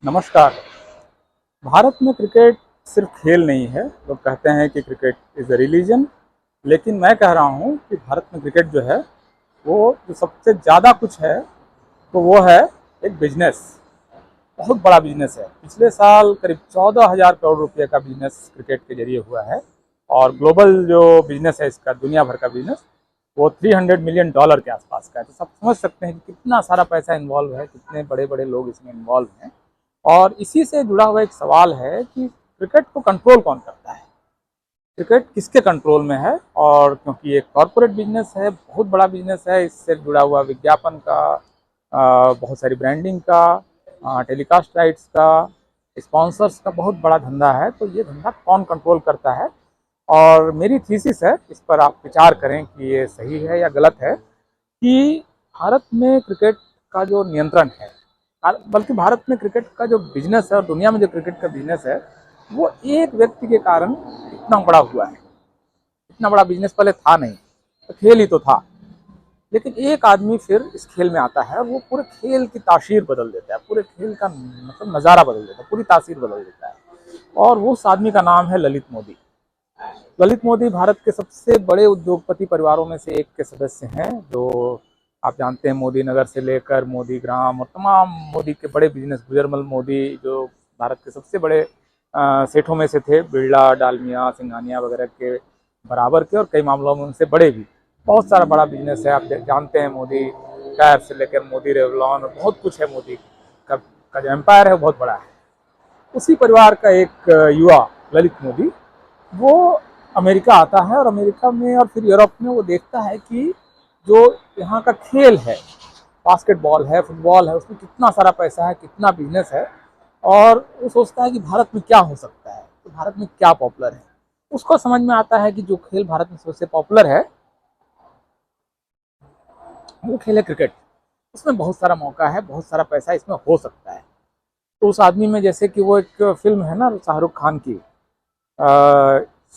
नमस्कार। भारत में क्रिकेट सिर्फ खेल नहीं है। लोग कहते हैं कि क्रिकेट इज़ अ रिलीजन, लेकिन मैं कह रहा हूँ कि भारत में क्रिकेट जो है वो जो सबसे ज़्यादा कुछ है तो वो है एक बिजनेस। बहुत बड़ा बिजनेस है। पिछले साल करीब 14,000 करोड़ रुपए का बिजनेस क्रिकेट के जरिए हुआ है। और ग्लोबल जो बिजनेस है इसका, दुनिया भर का बिजनेस, वो $300 मिलियन के आसपास का है। तो सब समझ सकते हैं कि कितना सारा पैसा इन्वॉल्व है, कितने बड़े बड़े लोग इसमें इन्वॉल्व हैं। और इसी से जुड़ा हुआ एक सवाल है कि क्रिकेट को कंट्रोल कौन करता है, क्रिकेट किसके कंट्रोल में है। और क्योंकि ये कॉरपोरेट बिजनेस है, बहुत बड़ा बिजनेस है, इससे जुड़ा हुआ विज्ञापन का, बहुत सारी ब्रांडिंग का, टेलीकास्ट राइट्स का, स्पॉन्सर्स का बहुत बड़ा धंधा है। तो ये धंधा कौन कंट्रोल करता है? और मेरी थीसिस है, इस पर आप विचार करें कि ये सही है या गलत है, कि भारत में क्रिकेट का जो नियंत्रण है, बल्कि भारत में क्रिकेट का जो बिजनेस है और दुनिया में जो क्रिकेट का बिजनेस है, वो एक व्यक्ति के कारण इतना बड़ा हुआ है। इतना बड़ा बिजनेस पहले था नहीं, तो खेल ही तो था। लेकिन एक आदमी फिर इस खेल में आता है और वो पूरे खेल की तासीर बदल देता है, पूरे खेल का मतलब नज़ारा बदल देता है, पूरी तासीर बदल देता है। और वो उस आदमी का नाम है ललित मोदी। ललित मोदी भारत के सबसे बड़े उद्योगपति परिवारों में से एक के सदस्य हैं, जो आप जानते हैं मोदी नगर से लेकर मोदी ग्राम और तमाम मोदी के बड़े बिजनेस, गुजरमल मोदी जो भारत के सबसे बड़े सेठों में से थे, बिरला, डालमिया, सिंघानिया वगैरह के बराबर के, और कई मामलों में उनसे बड़े भी। बहुत सारा बड़ा बिजनेस है, आप जानते हैं मोदी टायर से लेकर मोदी रेवलॉन, बहुत कुछ है। मोदी का जो एम्पायर है वो बहुत बड़ा है। उसी परिवार का एक युवा ललित मोदी, वो अमेरिका आता है और अमेरिका में और फिर यूरोप में वो देखता है कि जो यहाँ का खेल है, बास्केटबॉल है, फुटबॉल है, उसमें कितना सारा पैसा है, कितना बिजनेस है। और वो सोचता है कि भारत में क्या हो सकता है, तो भारत में क्या पॉपुलर है। उसको समझ में आता है कि जो खेल भारत में सबसे पॉपुलर है वो खेल है क्रिकेट। उसमें बहुत सारा मौका है, बहुत सारा पैसा इसमें हो सकता है। तो उस आदमी में, जैसे कि वो एक फिल्म है ना शाहरुख खान की,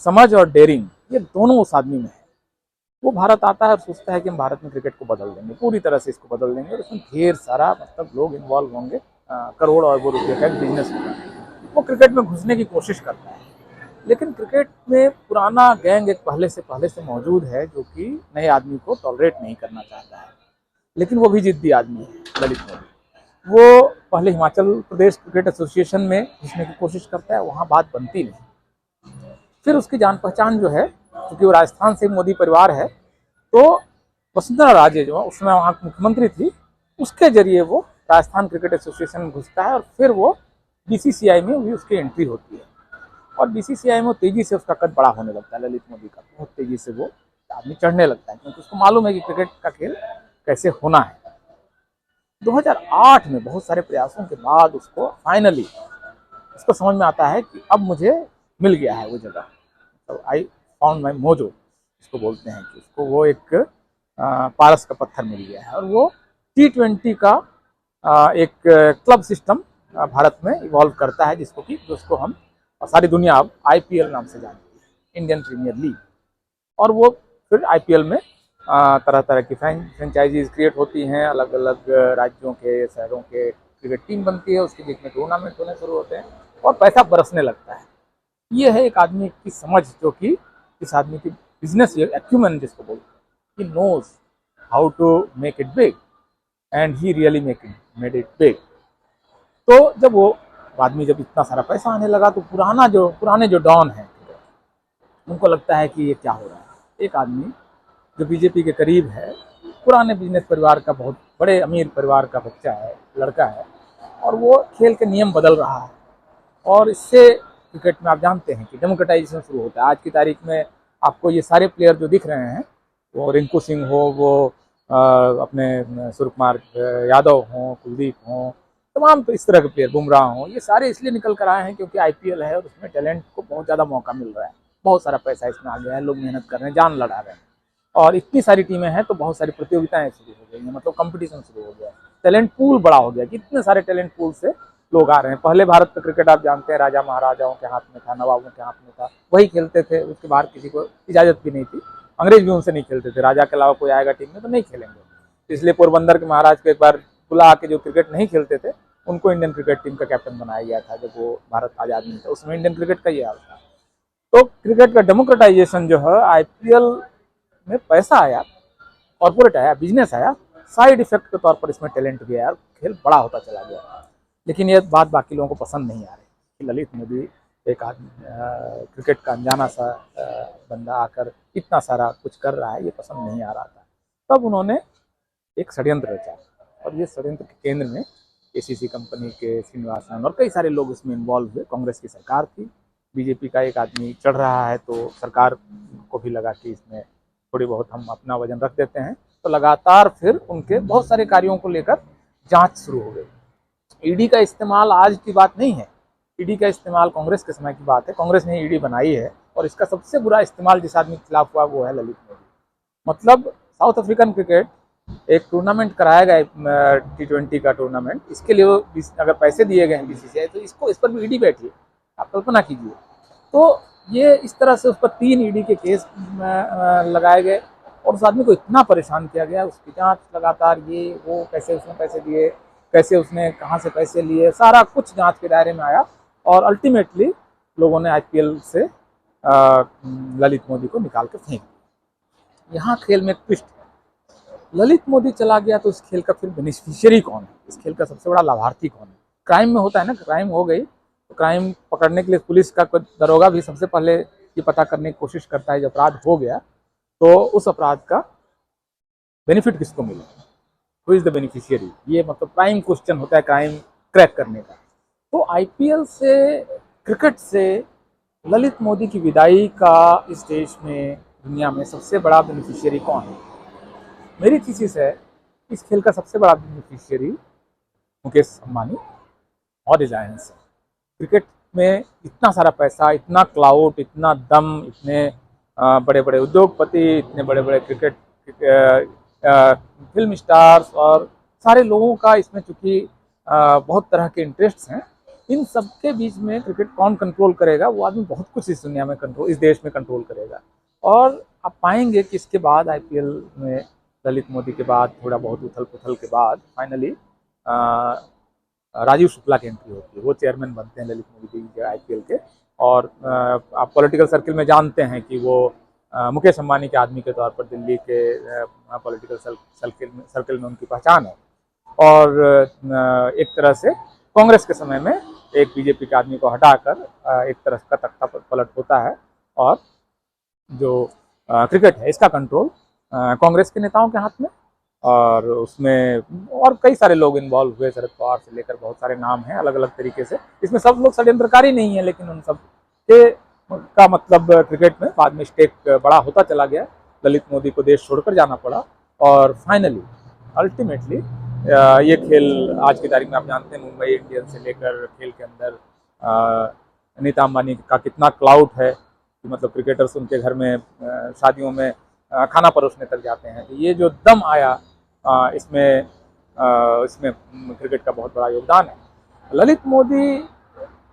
समझ और डेयरिंग, ये दोनों उस आदमी में है। वो भारत आता है और सोचता है कि हम भारत में क्रिकेट को बदल देंगे, पूरी तरह से इसको बदल देंगे, और इसमें ढेर सारा मतलब लोग इन्वॉल्व होंगे, करोड़ और वो रुपये का बिजनेस होगा। वो क्रिकेट में घुसने की कोशिश करता है। लेकिन क्रिकेट में पुराना गैंग एक पहले से मौजूद है, जो कि नए आदमी को टॉलरेट नहीं करना चाहता है। लेकिन वो भी जिद्दी आदमी है ललित मोदी। वो पहले हिमाचल प्रदेश क्रिकेट एसोसिएशन में घुसने की कोशिश करता है, वहाँ बात बनती नहीं। फिर उसकी जान पहचान जो है, क्योंकि वो राजस्थान से मोदी परिवार है, तो वसुंधरा राजे जो उसमें वहाँ की मुख्यमंत्री थी, उसके जरिए वो राजस्थान क्रिकेट एसोसिएशन में घुसता है और फिर वो बीसीसीआई में भी उसकी एंट्री होती है। और बीसीसीआई में तेजी से उसका कद बड़ा होने लगता है। ललित मोदी का बहुत तेजी से वो आदमी चढ़ने लगता है, क्योंकि उसको मालूम है कि क्रिकेट का खेल कैसे होना है। 2008 में बहुत सारे प्रयासों के बाद उसको फाइनली उसको समझ में आता है कि अब मुझे मिल गया है वो जगह। तो आई फाउंड माई मोजो, इसको बोलते हैं कि उसको वो एक पारस का पत्थर मिल गया है। और वो T20 का एक क्लब सिस्टम भारत में इवॉल्व करता है, जिसको हम सारी दुनिया अब IPL नाम से जानती है, इंडियन प्रीमियर लीग। और वो फिर IPL में तरह तरह की फ्रेंचाइजीज क्रिएट होती हैं, अलग अलग राज्यों के, शहरों के क्रिकेट टीम बनती है, उसके बीच में टूर्नामेंट होने शुरू होते हैं और पैसा बरसने लगता है। ये है एक आदमी की समझ, जो कि इस आदमी की बिजनेस एक्यूमेन जिसको बोलते हैं, he knows how to make it big and he really made it big. तो जब वो आदमी, जब इतना सारा पैसा आने लगा, तो पुराने जो डॉन हैं उनको लगता है कि ये क्या हो रहा है। एक आदमी जो बीजेपी के करीब है, पुराने बिजनेस परिवार का, बहुत बड़े अमीर परिवार का बच्चा है, लड़का है, और वो खेल के नियम बदल रहा है। और इससे क्रिकेट में आप जानते हैं कि डेमोक्रेटाइजेशन शुरू होता है। आज की तारीख में आपको ये सारे प्लेयर जो दिख रहे हैं, वो रिंकू सिंह हो, वो अपने सूर्यकुमार यादव हों, कुलदीप हों, तमाम तो इस तरह के प्लेयर, बुमराह हों, ये सारे इसलिए निकल कर आए हैं क्योंकि IPL है और उसमें टैलेंट को बहुत ज़्यादा मौका मिल रहा है। बहुत सारा पैसा इसमें आ गया है, लोग मेहनत कर रहे हैं, जान लड़ा रहे हैं। और इतनी सारी टीमें हैं तो बहुत सारी प्रतियोगिताएं शुरू हो गई हैं, मतलब कंपटीशन शुरू हो गया है, टैलेंट पूल बड़ा हो गया कि इतने सारे टैलेंट पूल से लोग आ रहे हैं। पहले भारत का क्रिकेट आप जानते हैं राजा महाराजाओं के हाथ में था, नवाबों के हाथ में था, वही खेलते थे, उसके बाहर किसी को इजाज़त भी नहीं थी। अंग्रेज भी उनसे नहीं खेलते थे, राजा के अलावा कोई आएगा टीम में तो नहीं खेलेंगे। इसलिए पोरबंदर के महाराज को एक बार बुला के जो क्रिकेट नहीं खेलते थे, उनको इंडियन क्रिकेट टीम का कैप्टन बनाया गया था जब वो भारत आज़ाद नहीं था, उसमें इंडियन क्रिकेट का ये हाल था। तो क्रिकेट का डेमोक्रेटाइजेशन जो है, आईपीएल में पैसा आया, कॉर्पोरेट आया, बिजनेस आया, साइड इफेक्ट के तौर पर इसमें टैलेंट भी आया, खेल बड़ा होता चला गया। लेकिन ये बात बाकी लोगों को पसंद नहीं आ रही कि ललित मोदी एक आदमी क्रिकेट का अनजाना सा बंदा आकर इतना सारा कुछ कर रहा है, ये पसंद नहीं आ रहा था। तब उन्होंने एक षड्यंत्र रचा, और ये षड्यंत्र के केंद्र में एसीसी कंपनी के श्रीनिवासन और कई सारे लोग इसमें इन्वॉल्व हुए। कांग्रेस की सरकार थी, बीजेपी का एक आदमी चढ़ रहा है, तो सरकार को भी लगा कि इसमें थोड़ी बहुत हम अपना वजन रख देते हैं, तो लगातार फिर उनके बहुत सारे कार्यों को लेकर जांच शुरू हो गई। ईडी का इस्तेमाल आज की बात नहीं है, ईडी का इस्तेमाल कांग्रेस के समय की बात है। कांग्रेस ने ईडी बनाई है, और इसका सबसे बुरा इस्तेमाल जिस आदमी के खिलाफ हुआ वो है ललित मोदी। मतलब साउथ अफ्रीकन क्रिकेट एक टूर्नामेंट कराया गया, T20 का टूर्नामेंट, इसके लिए अगर पैसे दिए गए हैं बीसीसीआई, तो इस पर भी ईडी बैठी है। आप कल्पना कीजिए। तो ये इस तरह से उस पर 3 ईडी के केस लगाए गए, और उस आदमी को इतना परेशान किया गया, उसकी जांच लगातार, ये वो, कैसे उसने पैसे दिए, कैसे उसने कहाँ से पैसे लिए, सारा कुछ जांच के दायरे में आया। और अल्टीमेटली लोगों ने आईपीएल से ललित मोदी को निकाल के फेंक दिया। यहाँ खेल में एक ट्विस्ट है, ललित मोदी चला गया तो इस खेल का फिर बेनिफिशियरी कौन है, इस खेल का सबसे बड़ा लाभार्थी कौन है। क्राइम में होता है ना, क्राइम हो गई तो क्राइम पकड़ने के लिए पुलिस का कोई दरोगा भी सबसे पहले ये पता करने की कोशिश करता है, जब अपराध हो गया तो उस अपराध का बेनिफिट किसको मिले, हु इज द बेनिफिशियरी। ये मतलब प्राइम क्वेश्चन होता है क्राइम क्रैक करने का। तो आईपीएल से, क्रिकेट से ललित मोदी की विदाई का इस देश में, दुनिया में सबसे बड़ा बेनिफिशियरी कौन है? मेरी थीसिस है, इस खेल का सबसे बड़ा बेनिफिशियरी मुकेश अंबानी और रिलायंस है। क्रिकेट में इतना सारा पैसा, इतना क्लाउड, इतना दम, इतने बड़े बड़े उद्योगपति, इतने बड़े बड़े क्रिकेट फिल्म स्टार्स और सारे लोगों का इसमें चूंकि बहुत तरह के इंटरेस्ट्स हैं, इन सब के बीच में क्रिकेट कौन कंट्रोल करेगा? वो आदमी बहुत कुछ इस दुनिया में कंट्रोल, इस देश में कंट्रोल करेगा। और आप पाएंगे कि इसके बाद आईपीएल में ललित मोदी के बाद, थोड़ा बहुत उथल पुथल के बाद, फाइनली राजीव शुक्ला की एंट्री होती है। वो चेयरमैन बनते हैं ललित मोदी के आईपीएल के। और आप पॉलिटिकल सर्किल में जानते हैं कि वो मुकेश अंबानी के आदमी के तौर पर दिल्ली के पॉलिटिकल सर्किल में उनकी पहचान है। और एक तरह से कांग्रेस के समय में एक बीजेपी के आदमी को हटाकर एक तरह का तख्ता पलट होता है, और जो क्रिकेट है इसका कंट्रोल कांग्रेस के नेताओं के हाथ में। और उसमें और कई सारे लोग इन्वॉल्व हुए, शरद पवार से लेकर बहुत सारे नाम हैं अलग अलग तरीके से। इसमें सब लोग षड्यंत्रकारी नहीं है, लेकिन उन सब के का मतलब क्रिकेट में बाद में स्टेक बड़ा होता चला गया। ललित मोदी को देश छोड़कर जाना पड़ा, और फाइनली अल्टीमेटली ये खेल आज की तारीख में आप जानते हैं, मुंबई इंडियंस से लेकर खेल के अंदर नीता अंबानी का कितना क्लाउड है कि मतलब क्रिकेटर्स उनके घर में शादियों में खाना परोसने तक जाते हैं। तो ये जो दम आया, इसमें क्रिकेट का बहुत बड़ा योगदान है। ललित मोदी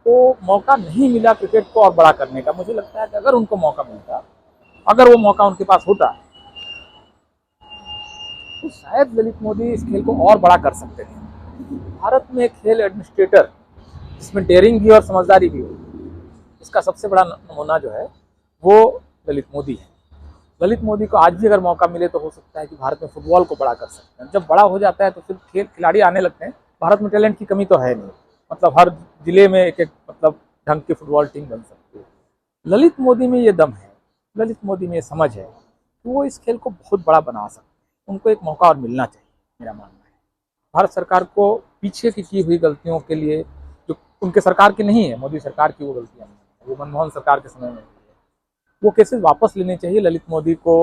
को मौका नहीं मिला क्रिकेट को और बड़ा करने का। मुझे लगता है कि अगर उनको मौका मिलता, अगर वो मौका उनके पास होता, तो शायद ललित मोदी इस खेल को और बड़ा कर सकते थे। भारत में एक खेल एडमिनिस्ट्रेटर जिसमें डेयरिंग भी और समझदारी भी हो, इसका सबसे बड़ा नमूना जो है वो ललित मोदी है। ललित मोदी को आज भी अगर मौका मिले तो हो सकता है कि भारत में फुटबॉल को बड़ा कर सकते हैं। जब बड़ा हो जाता है तो फिर खिलाड़ी आने लगते हैं। भारत में टैलेंट की कमी तो है नहीं, मतलब हर जिले में एक एक मतलब ढंग की फुटबॉल टीम बन सकती है। ललित मोदी में ये दम है, ललित मोदी में ये समझ है कि वो इस खेल को बहुत बड़ा बना सकते हैं। उनको एक मौका और मिलना चाहिए, मेरा मानना है। भारत सरकार को पीछे की हुई गलतियों के लिए, जो उनके सरकार की नहीं है, मोदी सरकार की वो गलतियाँ नहीं है, वो मनमोहन सरकार के समय में, वो केसेस वापस लेने चाहिए। ललित मोदी को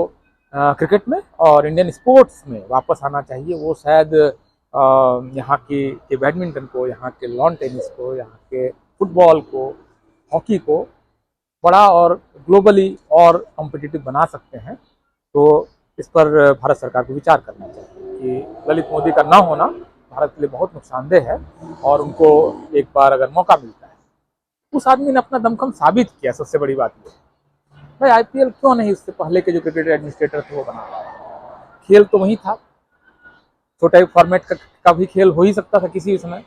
क्रिकेट में और इंडियन स्पोर्ट्स में वापस आना चाहिए। वो शायद यहाँ के बैडमिंटन को, यहाँ के लॉन टेनिस को, यहाँ के फुटबॉल को, हॉकी को बड़ा और ग्लोबली और कॉम्पिटिटिव बना सकते हैं। तो इस पर भारत सरकार को विचार करना चाहिए कि ललित मोदी का ना होना भारत के लिए बहुत नुकसानदेह है, और उनको एक बार अगर मौका मिलता है, उस आदमी ने अपना दमखम साबित किया। सबसे बड़ी बात ये भाई, आईपीएल क्यों नहीं उससे पहले के जो क्रिकेट एडमिनिस्ट्रेटर थे वो बना पाए? खेल तो वही था, छोटा फॉर्मेट का भी खेल हो ही सकता था किसी भी समय,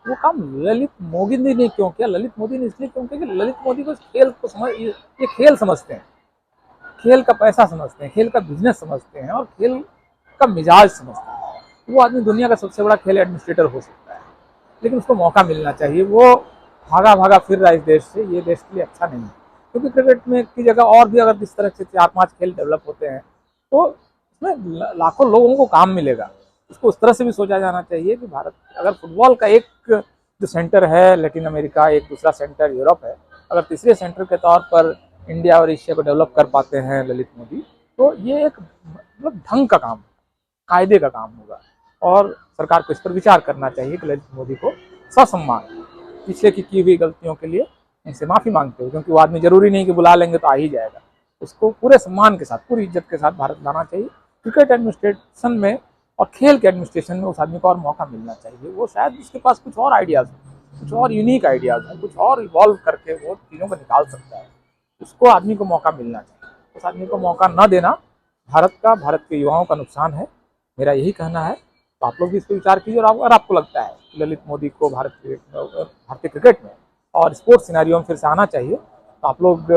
वो काम ललित मोदी ने क्यों किया? ललित मोदी ने इसलिए क्यों किया कि ललित मोदी को खेल को समझ, ये खेल समझते हैं, खेल का पैसा समझते हैं, खेल का बिजनेस समझते हैं और खेल का मिजाज समझते हैं। वो आदमी दुनिया का सबसे बड़ा खेल एडमिनिस्ट्रेटर हो सकता है, लेकिन उसको मौका मिलना चाहिए। वो भागा भागा फिर रहा इस देश से, ये देश के लिए अच्छा नहीं है। क्योंकि क्रिकेट में की जगह और भी अगर इस तरह से 4-5 खेल डेवलप होते हैं तो उसमें लाखों लोगों को काम मिलेगा। इसको उस तरह से भी सोचा जाना चाहिए कि भारत अगर फुटबॉल का एक जो सेंटर है लैटिन अमेरिका, एक दूसरा सेंटर यूरोप है, अगर तीसरे सेंटर के तौर पर इंडिया और एशिया को डेवलप कर पाते हैं ललित मोदी, तो ये एक मतलब ढंग का काम, कायदे का काम होगा। और सरकार को इस पर विचार करना चाहिए कि ललित मोदी को ससम्मान पीछे की हुई गलतियों के लिए उनसे माफ़ी मांगते हुए, क्योंकि वो आदमी जरूरी नहीं कि बुला लेंगे तो आ ही जाएगा, उसको पूरे सम्मान के साथ, पूरी इज्जत के साथ भारत लाना चाहिए। क्रिकेट एडमिनिस्ट्रेशन में और खेल के एडमिनिस्ट्रेशन में उस आदमी को और मौका मिलना चाहिए। वो शायद उसके पास कुछ और आइडियाज़ हो, कुछ और यूनिक आइडियाज़ हो, कुछ और इवॉल्व करके वो चीज़ों को निकाल सकता है। उसको आदमी को मौका मिलना चाहिए। उस आदमी को मौका न देना भारत के युवाओं का नुकसान है, मेरा यही कहना है। तो आप लोग भी इस पर विचार कीजिए। और अगर आपको लगता है कि ललित मोदी को भारतीय क्रिकेट में और स्पोर्ट्स सिनेरियो में फिर से आना चाहिए, तो आप लोग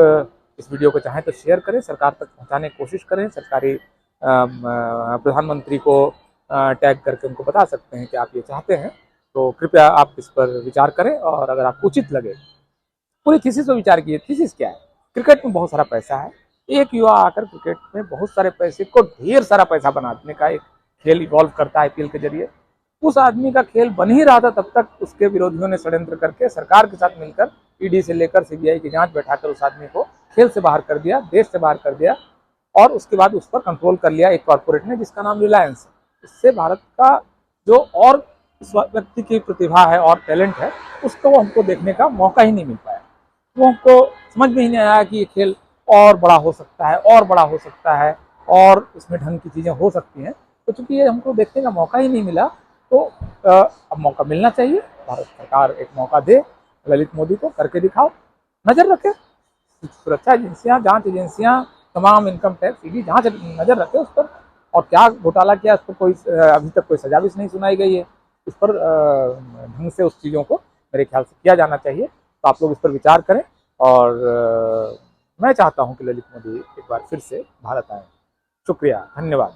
इस वीडियो को चाहें तो शेयर करें, सरकार तक पहुंचाने की कोशिश करें। सरकारी प्रधानमंत्री को टैग करके उनको बता सकते हैं कि आप ये चाहते हैं, तो कृपया आप इस पर विचार करें। और अगर आपको उचित लगे, पूरी थीसिस पर विचार कीजिए। थीसिस क्या है? क्रिकेट में बहुत सारा पैसा है, एक युवा आकर क्रिकेट में बहुत सारे पैसे को ढेर सारा पैसा बनाने का एक खेल इवॉल्व करता है आईपीएल के जरिए। उस आदमी का खेल बन ही रहा था, तब तक उसके विरोधियों ने षड्यंत्र करके सरकार के साथ मिलकर ईडी से लेकर सीबीआई की जांच बैठाकर उस आदमी को खेल से बाहर कर दिया, देश से बाहर कर दिया। और उसके बाद उस पर कंट्रोल कर लिया एक कॉर्पोरेट ने जिसका नाम रिलायंस है। इससे भारत का जो और इस व्यक्ति की प्रतिभा है और टैलेंट है, उसको हमको देखने का मौका ही नहीं मिल पाया। वो हमको समझ में ही नहीं आया कि ये खेल और बड़ा हो सकता है, और बड़ा हो सकता है, और इसमें ढंग की चीज़ें हो सकती हैं। तो चूंकि ये हमको देखने का मौका ही नहीं मिला, तो अब मौका मिलना चाहिए। भारत सरकार एक मौका दे, ललित मोदी को करके दिखाओ, नज़र रखे। सुरक्षा एजेंसियां, जांच एजेंसियां, तमाम इनकम टैक्स, ईडी जांच नज़र रखे उस पर। और क्या घोटाला किया, उस पर कोई अभी तक कोई सजा भी नहीं सुनाई गई है। उस पर ढंग से उस चीज़ों को मेरे ख्याल से किया जाना चाहिए। तो आप लोग इस पर विचार करें। और मैं चाहता हूं कि ललित मोदी एक बार फिर से भारत आए। शुक्रिया, धन्यवाद।